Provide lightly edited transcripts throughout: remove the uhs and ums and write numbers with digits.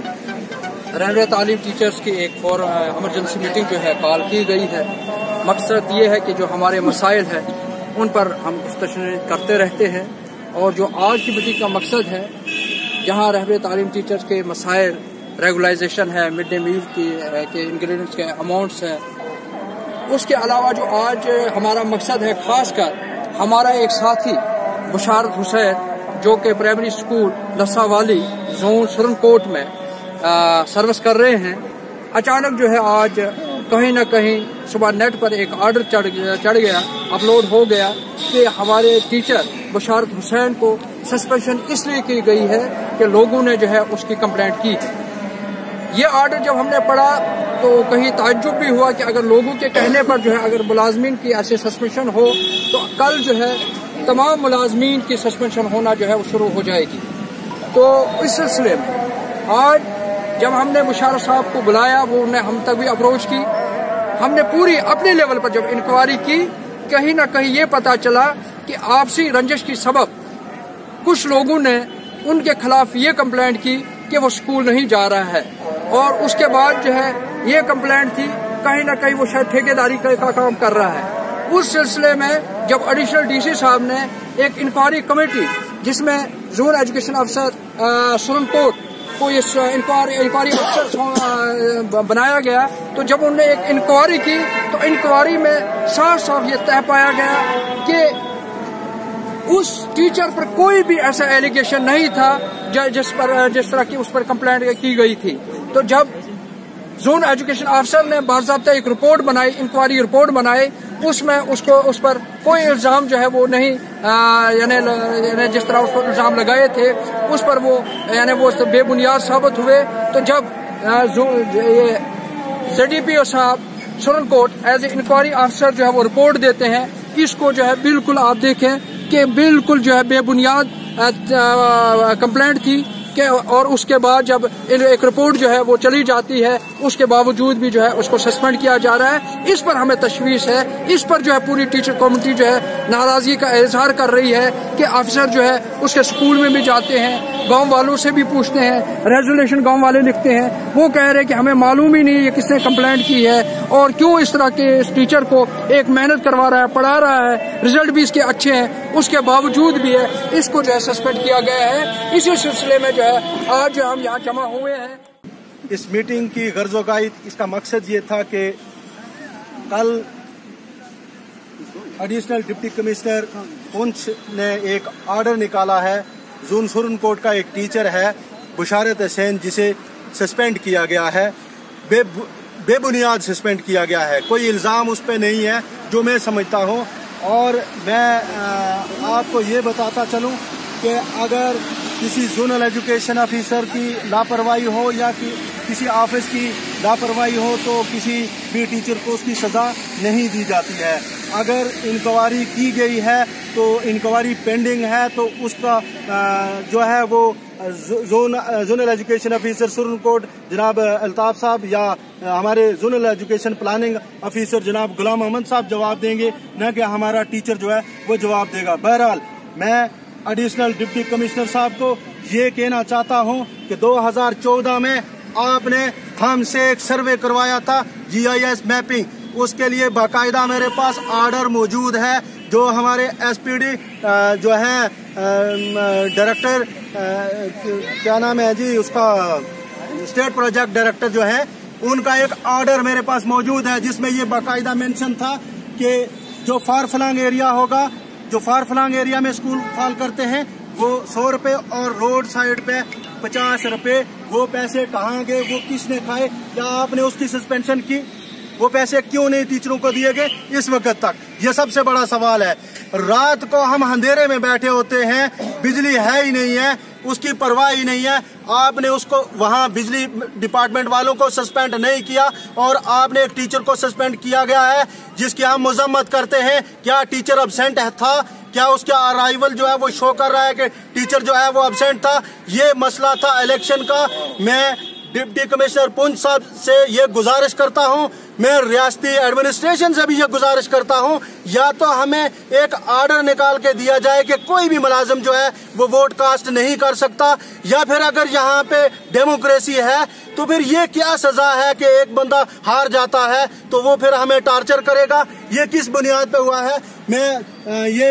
रहनुमा तालीम टीचर्स की एक इमरजेंसी मीटिंग जो है कॉल की गई है। मकसद ये है कि जो हमारे मसाइल हैं उन पर हम डिस्कशन करते रहते हैं, और जो आज की मीटिंग का मकसद है, जहाँ रहनुमा तालीम टीचर्स के मसाइल रेगुलाइजेशन है, मिड डे मील के इंग्रेडिएंट्स के अमाउंट्स है, उसके अलावा जो आज हमारा मकसद है, खासकर हमारा एक साथी बुशारत हुसैन जो कि प्राइमरी स्कूल लस्सावाली जोन सुरनकोट में सर्विस कर रहे हैं, अचानक जो है आज कहीं ना कहीं सुबह नेट पर एक ऑर्डर चढ़ गया, अपलोड हो गया कि हमारे टीचर बुशारत हुसैन को सस्पेंशन इसलिए की गई है कि लोगों ने जो है उसकी कंप्लेंट की। ये ऑर्डर जब हमने पढ़ा तो कहीं ताज्जुब भी हुआ कि अगर लोगों के कहने पर जो है अगर मुलाजमीन की ऐसे सस्पेंशन हो तो कल जो है तमाम मुलाजमीन की सस्पेंशन होना जो है वो शुरू हो जाएगी। तो इस सिलसिले में आज जब हमने बुशारत साहब को बुलाया, वो उन्हें हम तक भी अप्रोच की, हमने पूरी अपने लेवल पर जब इंक्वायरी की, कहीं ना कहीं ये पता चला कि आपसी रंजिश की सबब कुछ लोगों ने उनके खिलाफ ये कंप्लेंट की कि वो स्कूल नहीं जा रहा है, और उसके बाद जो है ये कंप्लेंट थी कहीं ना कहीं वो शायद ठेकेदारी का काम कर रहा है। उस सिलसिले में जब एडिशनल डीसी साहब ने एक इंक्वायरी कमेटी जिसमें जोन एजुकेशन अफसर सुरनकोट को इस इंक्वायरी अफसर बनाया गया, तो जब उन्होंने एक इंक्वायरी की तो इंक्वायरी में साफ साफ ये तय पाया गया कि उस टीचर पर कोई भी ऐसा एलिगेशन नहीं था जिस तरह की उस पर कंप्लेंट की गई थी। तो जब जोन एजुकेशन अफसर ने बाज़ाब्ता एक रिपोर्ट बनाई, इंक्वायरी रिपोर्ट बनाई, उसमें उस पर कोई इल्जाम जो है वो नहीं, यानी जिस तरह उस पर इल्जाम लगाए थे उस पर वो बेबुनियाद साबित हुए। तो जब ZDPO साहब सुरनकोट एज ए इंक्वायरी अफसर जो है वो रिपोर्ट देते हैं, इसको जो है बिल्कुल आप देखें कि बिल्कुल जो है बेबुनियाद कंप्लेंट थी कि, और उसके बाद जब एक रिपोर्ट जो है वो चली जाती है उसके बावजूद भी जो है उसको सस्पेंड किया जा रहा है। इस पर हमें तशवीश है, इस पर जो है पूरी टीचर कम्युनिटी जो है नाराजगी का इजहार कर रही है कि अफसर जो है उसके स्कूल में भी जाते हैं, गांव वालों से भी पूछते हैं, रेजोल्यूशन गांव वाले लिखते हैं, वो कह रहे हैं कि हमें मालूम ही नहीं है किसने कंप्लेंट की है और क्यों इस तरह के इस टीचर को एक मेहनत करवा रहा है, पढ़ा रहा है, रिजल्ट भी इसके अच्छे हैं, उसके बावजूद भी है इसको जो है सस्पेंड किया गया है। इसी सिलसिले में जो है आज जो हम यहाँ जमा हुए हैं। इस मीटिंग की गर्ज़-ओ-क़ायद इसका मकसद ये था कि कल एडिशनल डिप्टी कमिश्नर पुंछ ने एक ऑर्डर निकाला है, जोन सुरनकोट का एक टीचर है बुशारत हुसैन जिसे सस्पेंड किया गया है, बेबुनियाद सस्पेंड किया गया है, कोई इल्ज़ाम उस पर नहीं है जो मैं समझता हूँ। और मैं आपको ये बताता चलूँ कि अगर किसी जोनल एजुकेशन ऑफिसर की लापरवाही हो या किसी ऑफिस की लापरवाही हो तो किसी भी टीचर को उसकी सज़ा नहीं दी जाती है। अगर इंक्वायरी की गई है तो इंक्वायरी पेंडिंग है तो उसका जो है वो जोनल एजुकेशन ऑफिसर सुरनकोट जनाब अल्ताफ साहब या हमारे जोनल एजुकेशन प्लानिंग ऑफिसर जनाब गुलाम अहमद साहब जवाब देंगे, न कि हमारा टीचर जो है वो जवाब देगा। बहरहाल मैं एडिशनल डिप्टी कमिश्नर साहब को ये कहना चाहता हूँ कि 2014 में आपने हमसे एक सर्वे करवाया था GIS मैपिंग, उसके लिए बाकायदा मेरे पास ऑर्डर मौजूद है जो हमारे SPD जो है डायरेक्टर क्या नाम है जी उसका स्टेट प्रोजेक्ट डायरेक्टर जो है उनका एक ऑर्डर मेरे पास मौजूद है जिसमें ये बाकायदा मेंशन था कि जो फार फ्लंग एरिया होगा, जो फार फ्लंग एरिया में स्कूल फॉल करते हैं वो 100 रुपये और रोड साइड पे 50 रुपये, वो पैसे कहाँ गए, वो किसने खाए, क्या आपने उसकी सस्पेंशन की, वो पैसे क्यों नहीं टीचरों को दिए गए इस वक्त तक, ये सबसे बड़ा सवाल है। रात को हम अंधेरे में बैठे होते हैं, बिजली है ही नहीं है, उसकी परवाह ही नहीं है, आपने उसको वहाँ बिजली डिपार्टमेंट वालों को सस्पेंड नहीं किया और आपने एक टीचर को सस्पेंड किया गया है जिसकी हम मजम्मत करते हैं। क्या टीचर अब्सेंट था, क्या उसका अराइवल जो है वो शो कर रहा है कि टीचर जो है वो अब्सेंट था? ये मसला था इलेक्शन का। मैं डिप्टी कमिश्नर पुंछ साहब से ये गुजारिश करता हूँ, मैं रियासती एडमिनिस्ट्रेशन से भी ये गुजारिश करता हूँ, या तो हमें एक आर्डर निकाल के दिया जाए कि कोई भी मुलाजिम जो है वो वोट कास्ट नहीं कर सकता, या फिर अगर यहाँ पे डेमोक्रेसी है तो फिर ये क्या सजा है कि एक बंदा हार जाता है तो वो फिर हमें टार्चर करेगा। ये किस बुनियाद पे हुआ है?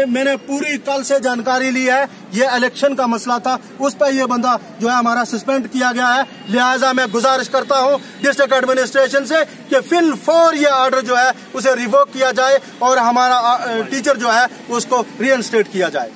मैंने पूरी कल से जानकारी ली है, ये इलेक्शन का मसला था, उस पर ये बंदा जो है हमारा सस्पेंड किया गया है। लिहाजा मैं गुजारिश करता हूँ डिस्ट्रिक्ट एडमिनिस्ट्रेशन से कि फिल फॉर ये आर्डर जो है उसे रिवोक किया जाए और हमारा टीचर जो है उसको रीइंस्टेट किया जाए।